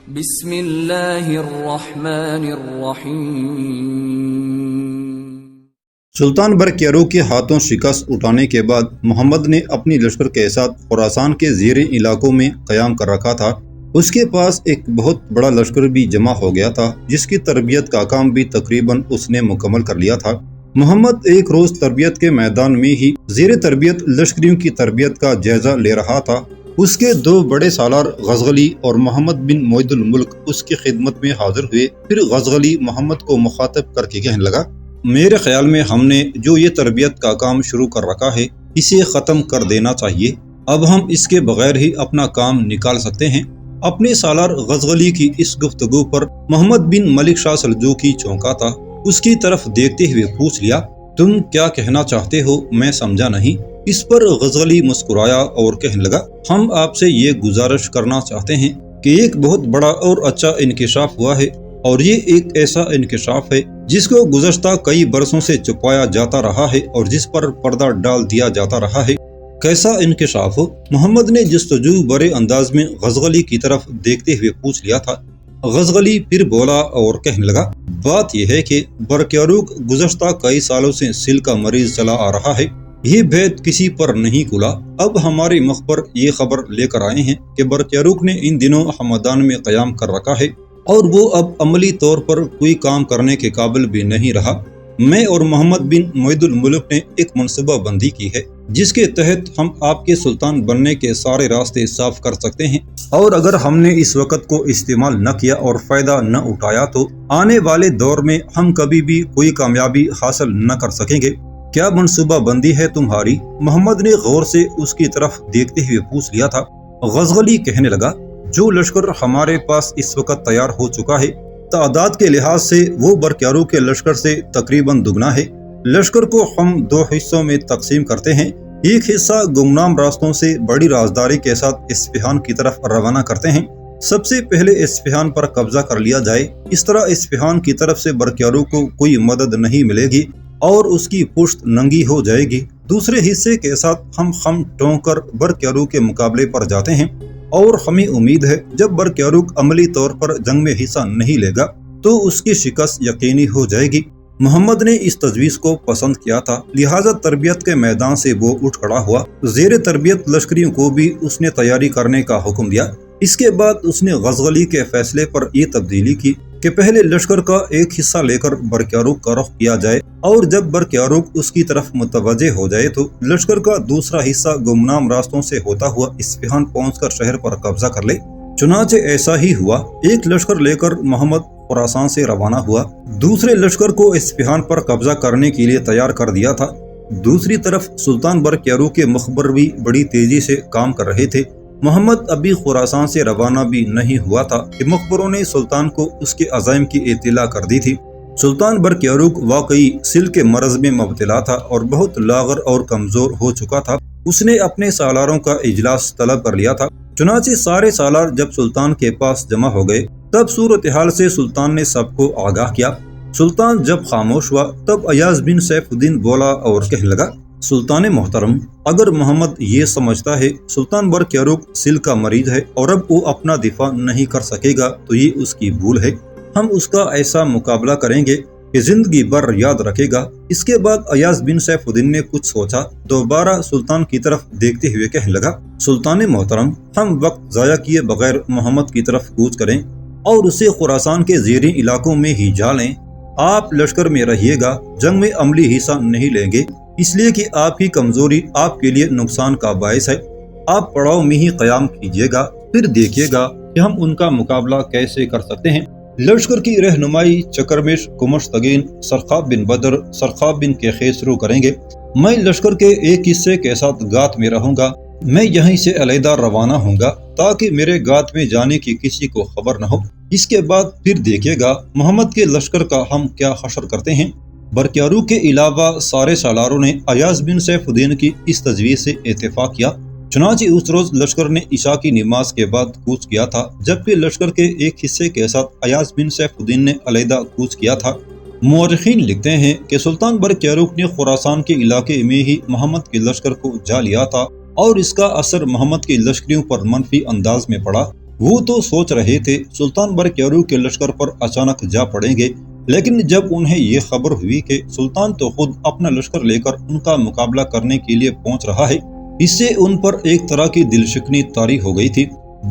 بسم اللہ الرحمن الرحیم۔ سلطان برقیارو کے ہاتھوں شکست اٹھانے کے بعد محمد نے اپنی لشکر کے ساتھ خراسان کے زیریں علاقوں میں قیام کر رکھا تھا۔ اس کے پاس ایک بہت بڑا لشکر بھی جمع ہو گیا تھا، جس کی تربیت کا کام بھی تقریباً اس نے مکمل کر لیا تھا۔ محمد ایک روز تربیت کے میدان میں ہی زیر تربیت لشکریوں کی تربیت کا جائزہ لے رہا تھا۔ اس کے دو بڑے سالار غزغلی اور محمد بن معید الملک اس کی خدمت میں حاضر ہوئے۔ پھر غزغلی محمد کو مخاطب کر کے کہنے لگا، میرے خیال میں ہم نے جو یہ تربیت کا کام شروع کر رکھا ہے اسے ختم کر دینا چاہیے۔ اب ہم اس کے بغیر ہی اپنا کام نکال سکتے ہیں۔ اپنے سالار غزغلی کی اس گفتگو پر محمد بن ملک شاہ سلجوقی چونکا تھا۔ اس کی طرف دیکھتے ہوئے پوچھ لیا، تم کیا کہنا چاہتے ہو؟ میں سمجھا نہیں۔ اس پر غزغلی مسکرایا اور کہنے لگا، ہم آپ سے یہ گزارش کرنا چاہتے ہیں کہ ایک بہت بڑا اور اچھا انکشاف ہوا ہے، اور یہ ایک ایسا انکشاف ہے جس کو گزشتہ کئی برسوں سے چھپایا جاتا رہا ہے اور جس پر پردہ ڈال دیا جاتا رہا ہے۔ کیسا انکشاف ہو؟ محمد نے جستجو برے انداز میں غزغلی کی طرف دیکھتے ہوئے پوچھ لیا تھا۔ غزغلی پھر بولا اور کہنے لگا، بات یہ ہے کہ برقیاروق گزشتہ کئی سالوں سے سل کا مریض چلا آ رہا ہے۔ یہ بھید کسی پر نہیں کھلا۔ اب ہمارے مخبر یہ خبر لے کر آئے ہیں کہ برقیاروق نے ان دنوں حمدان میں قیام کر رکھا ہے اور وہ اب عملی طور پر کوئی کام کرنے کے قابل بھی نہیں رہا۔ میں اور محمد بن معید الملک نے ایک منصوبہ بندی کی ہے جس کے تحت ہم آپ کے سلطان بننے کے سارے راستے صاف کر سکتے ہیں، اور اگر ہم نے اس وقت کو استعمال نہ کیا اور فائدہ نہ اٹھایا تو آنے والے دور میں ہم کبھی بھی کوئی کامیابی حاصل نہ کر سکیں گے۔ کیا منصوبہ بندی ہے تمہاری؟ محمد نے غور سے اس کی طرف دیکھتے ہوئے پوچھ لیا تھا۔ غزغلی کہنے لگا، جو لشکر ہمارے پاس اس وقت تیار ہو چکا ہے، تعداد کے لحاظ سے وہ برقیارو کے لشکر سے تقریباً دگنا ہے۔ لشکر کو ہم دو حصوں میں تقسیم کرتے ہیں۔ ایک حصہ گمنام راستوں سے بڑی رازداری کے ساتھ اصفہان کی طرف روانہ کرتے ہیں۔ سب سے پہلے اصفہان پر قبضہ کر لیا جائے، اس طرح اصفہان کی طرف سے برقیارو کو کوئی مدد نہیں ملے گی اور اس کی پشت ننگی ہو جائے گی۔ دوسرے حصے کے ساتھ ہم خم ٹھونک کر برقیارو کے مقابلے پر جاتے ہیں، اور ہمیں امید ہے جب برقیاروق عملی طور پر جنگ میں حصہ نہیں لے گا تو اس کی شکست یقینی ہو جائے گی۔ محمد نے اس تجویز کو پسند کیا تھا، لہٰذا تربیت کے میدان سے وہ اٹھ کھڑا ہوا۔ زیر تربیت لشکریوں کو بھی اس نے تیاری کرنے کا حکم دیا۔ اس کے بعد اس نے غزغلی کے فیصلے پر یہ تبدیلی کی کہ پہلے لشکر کا ایک حصہ لے کر برقیاروق کا رخ کیا جائے، اور جب برقیاروق اس کی طرف متوجہ ہو جائے تو لشکر کا دوسرا حصہ گمنام راستوں سے ہوتا ہوا اصفہان پہنچ کر شہر پر قبضہ کر لے۔ چنانچہ ایسا ہی ہوا۔ ایک لشکر لے کر محمد خراسان سے روانہ ہوا، دوسرے لشکر کو اصفہان پر قبضہ کرنے کے لیے تیار کر دیا تھا۔ دوسری طرف سلطان برقیارو کے مخبر بھی بڑی تیزی سے کام کر رہے تھے۔ محمد ابھی خراسان سے روانہ بھی نہیں ہوا تھا کہ مخبروں نے سلطان کو اس کے عزائم کی اطلاع کر دی تھی۔ سلطان برقیاروق واقعی سل کے مرض میں مبتلا تھا اور بہت لاغر اور کمزور ہو چکا تھا۔ اس نے اپنے سالاروں کا اجلاس طلب کر لیا تھا۔ چنانچہ سارے سالار جب سلطان کے پاس جمع ہو گئے تب صورتحال سے سلطان نے سب کو آگاہ کیا۔ سلطان جب خاموش ہوا تب ایاز بن سیف الدین بولا اور کہنے لگا، سلطان محترم، اگر محمد یہ سمجھتا ہے سلطان برقیاروق سل کا مریض ہے اور اب وہ اپنا دفاع نہیں کر سکے گا تو یہ اس کی بھول ہے۔ ہم اس کا ایسا مقابلہ کریں گے کہ زندگی بھر یاد رکھے گا۔ اس کے بعد ایاز بن سیف الدین نے کچھ سوچا، دوبارہ سلطان کی طرف دیکھتے ہوئے کہنے لگا، سلطان محترم، ہم وقت ضائع کیے بغیر محمد کی طرف کوچ کریں اور اسے خراسان کے زیریں علاقوں میں ہی جا لیں۔ آپ لشکر میں رہیے گا، جنگ میں عملی حصہ نہیں لیں گے، اس لیے کہ آپ کی کمزوری آپ کے لیے نقصان کا باعث ہے۔ آپ پڑاؤ میں ہی قیام کیجیے گا، پھر دیکھیے گا کہ ہم ان کا مقابلہ کیسے کر سکتے ہیں۔ لشکر کی رہنمائی چکرمش، کمشتگین، سرخاب بن بدر، سرخاب بن کے خیسرو کریں گے۔ میں لشکر کے ایک حصے کے ساتھ گات میں رہوں گا۔ میں یہیں سے علیحدہ روانہ ہوں گا تاکہ میرے گات میں جانے کی کسی کو خبر نہ ہو۔ اس کے بعد پھر دیکھیے گا محمد کے لشکر کا ہم کیا حشر کرتے ہیں۔ برقیارو کے علاوہ سارے سالاروں نے ایاز بن سیف الدین کی اس تجویز سے اتفاق کیا۔ چنانچہ اس روز لشکر نے عشاء کی نماز کے بعد کوچ کیا تھا، جبکہ لشکر کے ایک حصے کے ساتھ ایاز بن سیف الدین نے علیحدہ کوچ کیا تھا۔ مورخین لکھتے ہیں کہ سلطان برقیاروق نے خراسان کے علاقے میں ہی محمد کے لشکر کو جا لیا تھا، اور اس کا اثر محمد کے لشکریوں پر منفی انداز میں پڑا۔ وہ تو سوچ رہے تھے سلطان برقیارق کے لشکر پر اچانک جا پڑیں گے، لیکن جب انہیں یہ خبر ہوئی کہ سلطان تو خود اپنا لشکر لے کر ان کا مقابلہ کرنے کے لیے پہنچ رہا ہے، اس سے ان پر ایک طرح کی دل شکنی طاری ہو گئی تھی۔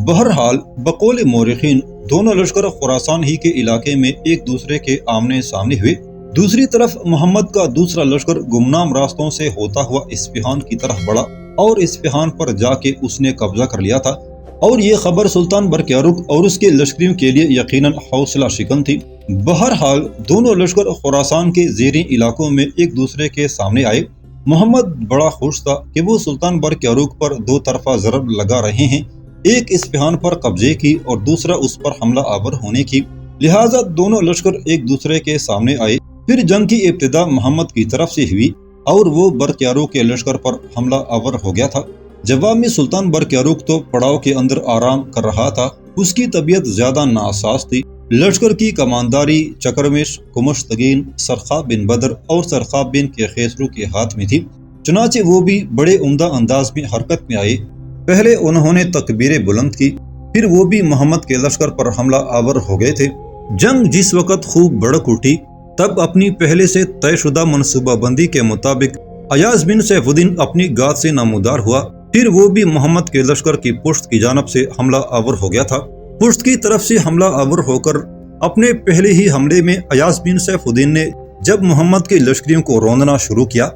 بہرحال بقول مورخین دونوں لشکر خراسان ہی کے علاقے میں ایک دوسرے کے آمنے سامنے ہوئے۔ دوسری طرف محمد کا دوسرا لشکر گمنام راستوں سے ہوتا ہوا اصفہان کی طرف بڑھا اور اصفہان پر جا کے اس نے قبضہ کر لیا تھا، اور یہ خبر سلطان برقیارق اور اس کے لشکریوں کے لیے یقیناً حوصلہ شکن تھی۔ بہرحال دونوں لشکر خراسان کے زیریں علاقوں میں ایک دوسرے کے سامنے آئے۔ محمد بڑا خوش تھا کہ وہ سلطان برقیارق پر دو طرفہ ضرب لگا رہے ہیں، ایک اصفہان پر قبضے کی اور دوسرا اس پر حملہ آور ہونے کی، لہٰذا دونوں لشکر ایک دوسرے کے سامنے آئے۔ پھر جنگ کی ابتدا محمد کی طرف سے ہوئی اور وہ برقیارق کے لشکر پر حملہ آور ہو گیا تھا۔ جواب میں سلطان برقیارق تو پڑاؤ کے اندر آرام کر رہا تھا، اس کی طبیعت زیادہ ناساز تھی۔ لشکر کی کمانداری چکرمش، کمشتگین، سرخاب بن بدر اور سرخاب بن کے خیسرو کے ہاتھ میں تھی، چنانچہ وہ بھی بڑے عمدہ انداز میں حرکت میں آئے۔ پہلے انہوں نے تکبیریں بلند کی، پھر وہ بھی محمد کے لشکر پر حملہ آور ہو گئے تھے۔ جنگ جس وقت خوب بڑک اٹھی، تب اپنی پہلے سے طے شدہ منصوبہ بندی کے مطابق ایاز بن سیف الدین اپنی گاد سے نمودار ہوا، پھر وہ بھی محمد کے لشکر کی پشت کی جانب سے حملہ آور ہو گیا تھا۔ پشت کی طرف سے حملہ آور ہو کر اپنے پہلے ہی حملے میں ایاز بن سیف الدین نے جب محمد کے لشکریوں کو روندنا شروع کیا،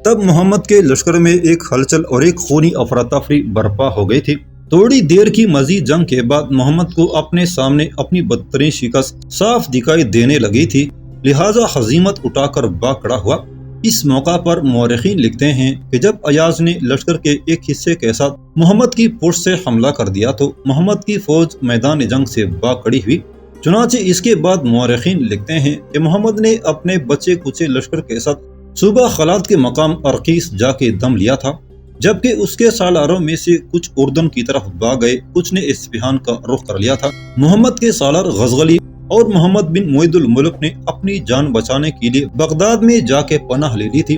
تب محمد کے لشکر میں ایک ہلچل اور ایک خونی افراتفری برپا ہو گئی تھی۔ تھوڑی دیر کی مزید جنگ کے بعد محمد کو اپنے سامنے اپنی بدترین شکست صاف دکھائی دینے لگی تھی، لہٰذا ہزیمت اٹھا کر باغ کھڑا ہوا۔ اس موقع پر مورخین لکھتے ہیں کہ جب ایاز نے لشکر کے ایک حصے کے ساتھ محمد کی پشت سے حملہ کر دیا تو محمد کی فوج میدان جنگ سے باغ کھڑی ہوئی۔ چنانچہ اس کے بعد مورخین لکھتے ہیں کہ محمد نے اپنے بچے کچے لشکر کے ساتھ صوبہ خلات کے مقام ارقیس جا کے دم لیا تھا، جبکہ اس کے سالاروں میں سے کچھ اردن کی طرف بھاگ گئے، کچھ نے اصفہان کا رخ کر لیا تھا۔ محمد کے سالار غزغلی اور محمد بن معید الملک نے اپنی جان بچانے کے لیے بغداد میں جا کے پناہ لے لی تھی۔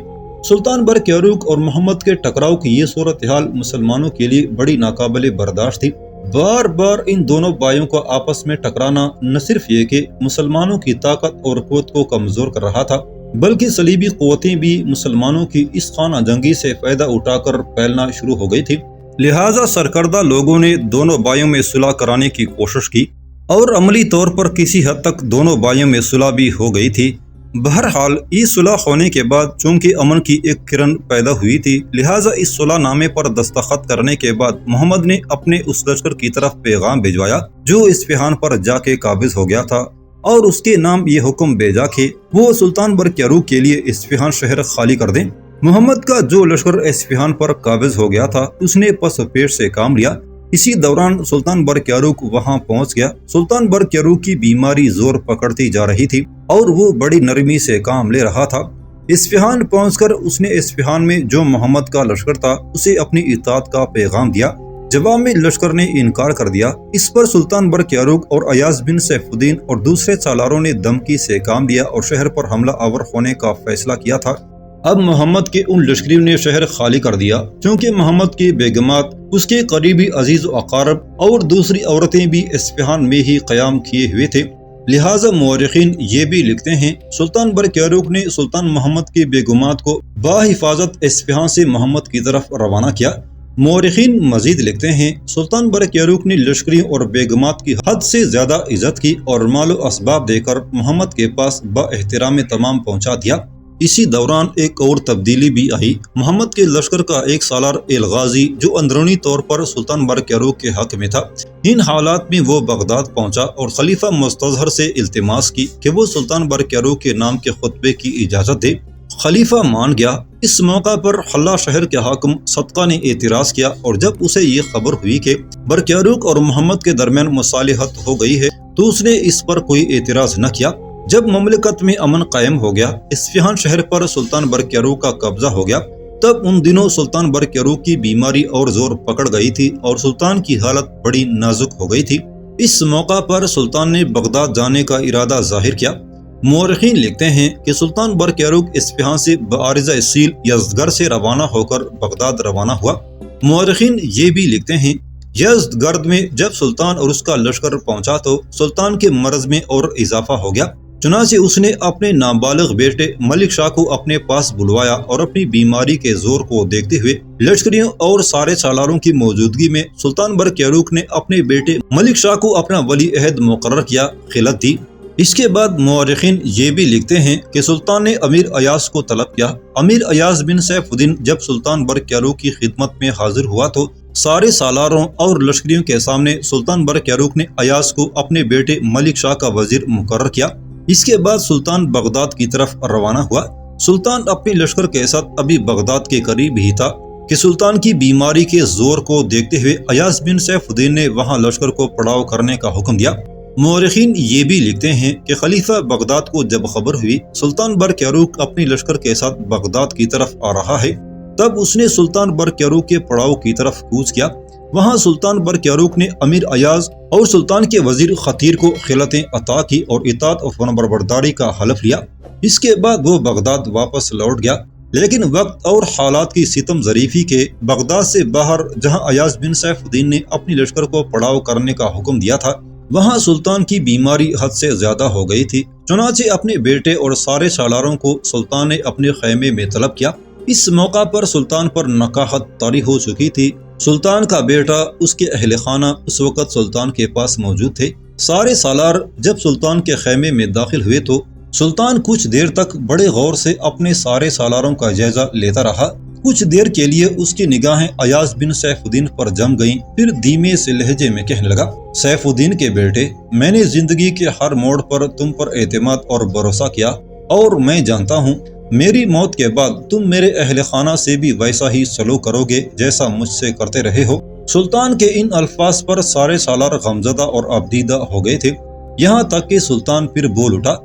سلطان برقیارق اور محمد کے ٹکراؤ کی یہ صورتحال مسلمانوں کے لیے بڑی ناقابل برداشت تھی۔ بار بار ان دونوں بھائیوں کا آپس میں ٹکرانا نہ صرف یہ کہ مسلمانوں کی طاقت اور قوت کو کمزور کر رہا تھا، بلکہ صلیبی قوتیں بھی مسلمانوں کی اس خانہ جنگی سے فائدہ اٹھا کر پھیلنا شروع ہو گئی تھی۔ لہٰذا سرکردہ لوگوں نے دونوں بھائیوں میں صلح کرانے کی کوشش کی اور عملی طور پر کسی حد تک دونوں بھائیوں میں صلح بھی ہو گئی تھی۔ بہرحال یہ صلح ہونے کے بعد چونکہ امن کی ایک کرن پیدا ہوئی تھی، لہٰذا اس صلح نامے پر دستخط کرنے کے بعد محمد نے اپنے اس لشکر کی طرف پیغام بھجوایا جو اصفہان پر جا کے قابض ہو گیا تھا، اور اس کے نام یہ حکم بھیجا کہ وہ سلطان برقیارق کے لیے اصفہان شہر خالی کر دیں۔ محمد کا جو لشکر اصفہان پر قابض ہو گیا تھا اس نے پس پیش سے کام لیا۔ اسی دوران سلطان برقیارق وہاں پہنچ گیا۔ سلطان برقیارق کی بیماری زور پکڑتی جا رہی تھی اور وہ بڑی نرمی سے کام لے رہا تھا۔ اصفہان پہنچ کر اس نے اصفہان میں جو محمد کا لشکر تھا اسے اپنی اطاعت کا پیغام دیا۔ جواب میں لشکر نے انکار کر دیا۔ اس پر سلطان برقیارق اور ایاز بن سیف الدین اور دوسرے سالاروں نے دھمکی سے کام لیا اور شہر پر حملہ آور ہونے کا فیصلہ کیا تھا۔ اب محمد کے ان لشکریوں نے شہر خالی کر دیا، چونکہ محمد کی بیگمات، اس کے قریبی عزیز و اقارب اور دوسری عورتیں بھی اصفہان میں ہی قیام کیے ہوئے تھے۔ لہٰذا مورخین یہ بھی لکھتے ہیں سلطان برقیارق نے سلطان محمد کی بیگمات کو باحفاظت اصفہان سے محمد کی طرف روانہ کیا۔ مورخین مزید لکھتے ہیں سلطان برقیارق نے لشکریوں اور بیگمات کی حد سے زیادہ عزت کی اور مال و اسباب دے کر محمد کے پاس با احترام تمام پہنچا دیا۔ اسی دوران ایک اور تبدیلی بھی آئی۔ محمد کے لشکر کا ایک سالار الغازی جو اندرونی طور پر سلطان برقیارق کے حق میں تھا، ان حالات میں وہ بغداد پہنچا اور خلیفہ مستظہر سے التماس کی کہ وہ سلطان برقیارق کے نام کے خطبے کی اجازت دے۔ خلیفہ مان گیا۔ اس موقع پر حلہ شہر کے حاکم صدقہ نے اعتراض کیا، اور جب اسے یہ خبر ہوئی کہ برقیارق اور محمد کے درمیان مصالحت ہو گئی ہے تو اس نے اس پر کوئی اعتراض نہ کیا۔ جب مملکت میں امن قائم ہو گیا، اصفہان شہر پر سلطان برقیارق کا قبضہ ہو گیا، تب ان دنوں سلطان برقیارق کی بیماری اور زور پکڑ گئی تھی اور سلطان کی حالت بڑی نازک ہو گئی تھی۔ اس موقع پر سلطان نے بغداد جانے کا ارادہ ظاہر کیا۔ مورخین لکھتے ہیں کہ سلطان برقیارق اصفہان سے بعارض سیل یزدگرد سے روانہ ہو کر بغداد روانہ ہوا۔ مورخین یہ بھی لکھتے ہیں یزد گرد میں جب سلطان اور اس کا لشکر پہنچا تو سلطان کے مرض میں اور اضافہ ہو گیا، چنانچہ اس نے اپنے نابالغ بیٹے ملک شاہ کو اپنے پاس بلوایا اور اپنی بیماری کے زور کو دیکھتے ہوئے لشکریوں اور سارے سالاروں کی موجودگی میں سلطان برقیروق نے اپنے بیٹے ملک شاہ کو اپنا ولی عہد مقرر کیا، خلعت دی۔ اس کے بعد مورخین یہ بھی لکھتے ہیں کہ سلطان نے امیر ایاز کو طلب کیا۔ امیر ایاز بن سیف الدین جب سلطان برقیروق کی خدمت میں حاضر ہوا تو سارے سالاروں اور لشکریوں کے سامنے سلطان برقیروق نے ایاز کو اپنے بیٹے ملک شاہ کا وزیر مقرر کیا۔ اس کے بعد سلطان بغداد کی طرف روانہ ہوا۔ سلطان اپنے لشکر کے ساتھ ابھی بغداد کے قریب ہی تھا کہ سلطان کی بیماری کے زور کو دیکھتے ہوئے ایاز بن سیف الدین نے وہاں لشکر کو پڑاؤ کرنے کا حکم دیا۔ مورخین یہ بھی لکھتے ہیں کہ خلیفہ بغداد کو جب خبر ہوئی سلطان برقیروق اپنی لشکر کے ساتھ بغداد کی طرف آ رہا ہے، تب اس نے سلطان برقیروق کے پڑاؤ کی طرف کوچ کیا۔ وہاں سلطان برقیروق نے امیر ایاز اور سلطان کے وزیر خطیر کو خلعتیں عطا کی اور اطاعت و فرمانبرداری کا حلف لیا۔ اس کے بعد وہ بغداد واپس لوٹ گیا، لیکن وقت اور حالات کی ستم ظریفی کے بغداد سے باہر جہاں ایاز بن سیف الدین نے اپنی لشکر کو پڑاؤ کرنے کا حکم دیا تھا، وہاں سلطان کی بیماری حد سے زیادہ ہو گئی تھی، چنانچہ اپنے بیٹے اور سارے سالاروں کو سلطان نے اپنے خیمے میں طلب کیا۔ اس موقع پر سلطان پر نکاحت طاری ہو چکی تھی۔ سلطان کا بیٹا، اس کے اہل خانہ اس وقت سلطان کے پاس موجود تھے۔ سارے سالار جب سلطان کے خیمے میں داخل ہوئے تو سلطان کچھ دیر تک بڑے غور سے اپنے سارے سالاروں کا جائزہ لیتا رہا۔ کچھ دیر کے لیے اس کی نگاہیں ایاز بن سیف الدین پر جم گئیں، پھر دھیمے سے لہجے میں کہنے لگا، سیف الدین کے بیٹے، میں نے زندگی کے ہر موڑ پر تم پر اعتماد اور بھروسہ کیا، اور میں جانتا ہوں میری موت کے بعد تم میرے اہل خانہ سے بھی ویسا ہی سلوک کرو گے جیسا مجھ سے کرتے رہے ہو۔ سلطان کے ان الفاظ پر سارے سالار غمزدہ اور ابدیدہ ہو گئے تھے، یہاں تک کہ سلطان پھر بول اٹھا،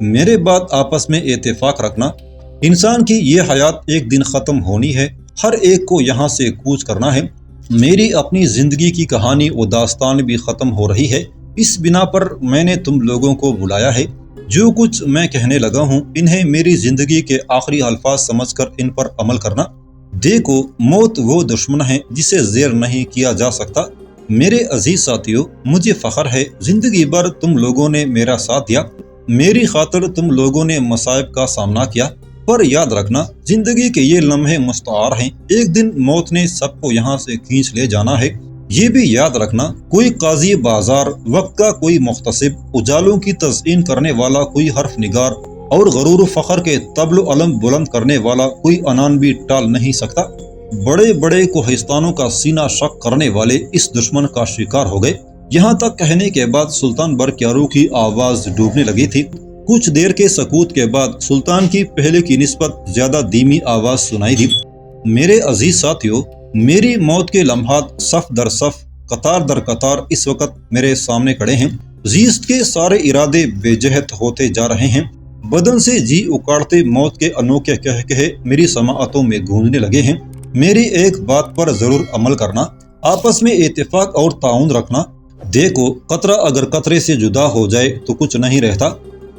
میرے بعد آپس میں اتفاق رکھنا، انسان کی یہ حیات ایک دن ختم ہونی ہے، ہر ایک کو یہاں سے کوچ کرنا ہے۔ میری اپنی زندگی کی کہانی و داستان بھی ختم ہو رہی ہے، اس بنا پر میں نے تم لوگوں کو بلایا ہے۔ جو کچھ میں کہنے لگا ہوں انہیں میری زندگی کے آخری الفاظ سمجھ کر ان پر عمل کرنا۔ دیکھو، موت وہ دشمن ہے جسے زیر نہیں کیا جا سکتا۔ میرے عزیز ساتھیو، مجھے فخر ہے زندگی بھر تم لوگوں نے میرا ساتھ دیا، میری خاطر تم لوگوں نے مصائب کا سامنا کیا، پر یاد رکھنا زندگی کے یہ لمحے مستعار ہیں، ایک دن موت نے سب کو یہاں سے کھینچ لے جانا ہے۔ یہ بھی یاد رکھنا، کوئی قاضی بازار، وقت کا کوئی محتسب، اجالوں کی تزئین کرنے والا کوئی حرف نگار، اور غرور و فخر کے طبل و علم بلند کرنے والا کوئی عنان بھی ٹال نہیں سکتا۔ بڑے بڑے کوہستانوں کا سینہ شق کرنے والے اس دشمن کا شکار ہو گئے۔ یہاں تک کہنے کے بعد سلطان برقیروق کی آواز ڈوبنے لگی تھی۔ کچھ دیر کے سکوت کے بعد سلطان کی پہلے کی نسبت زیادہ دھیمی آواز سنائی دی، میرے عزیز ساتھیو، میری موت کے لمحات صف در صف، قطار در قطار اس وقت میرے سامنے کھڑے ہیں۔ زیست کے سارے ارادے بے جہت ہوتے جا رہے ہیں، بدن سے جی اکاڑتے موت کے انوکھے کہے میری سماعتوں میں گونجنے لگے ہیں۔ میری ایک بات پر ضرور عمل کرنا، آپس میں اتفاق اور تعاون رکھنا۔ دیکھو، قطرہ اگر قطرے سے جدا ہو جائے تو کچھ نہیں رہتا۔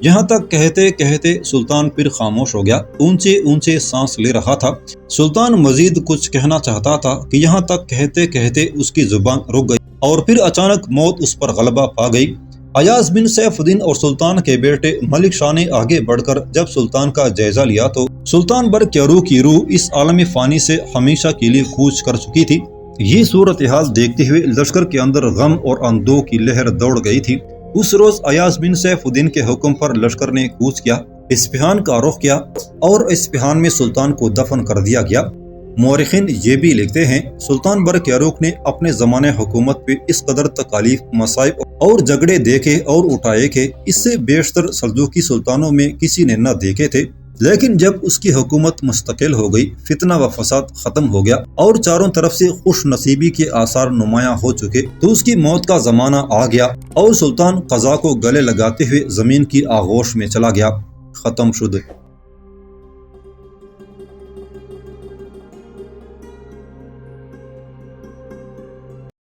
یہاں تک کہتے کہتے سلطان پھر خاموش ہو گیا، اونچے اونچے سانس لے رہا تھا۔ سلطان مزید کچھ کہنا چاہتا تھا کہ یہاں تک کہتے کہتے اس کی زبان رک گئی، اور پھر اچانک موت اس پر غلبہ پا گئی۔ ایاز بن سیف الدین اور سلطان کے بیٹے ملک شاہ نے آگے بڑھ کر جب سلطان کا جائزہ لیا تو سلطان برقیروق کی روح اس عالم فانی سے ہمیشہ کے لیے کوچ کر چکی تھی۔ یہ صورتحال دیکھتے ہوئے لشکر کے اندر غم اور اندوہ کی لہر دوڑ گئی تھی۔ اس روز ایاز بن سیف الدین کے حکم پر لشکر نے کوچ کیا، اصفہان کا رخ کیا، اور اصفہان میں سلطان کو دفن کر دیا گیا۔ مورخین یہ بھی لکھتے ہیں سلطان برقیروق نے اپنے زمانے حکومت پہ اس قدر تکالیف، مصائب اور جھگڑے دیکھے اور اٹھائے کہ اس سے بیشتر سلجوقی سلطانوں میں کسی نے نہ دیکھے تھے، لیکن جب اس کی حکومت مستقل ہو گئی، فتنہ و فساد ختم ہو گیا اور چاروں طرف سے خوش نصیبی کے آثار نمایاں ہو چکے، تو اس کی موت کا زمانہ آ گیا اور سلطان قضا کو گلے لگاتے ہوئے زمین کی آغوش میں چلا گیا۔ ختم شد۔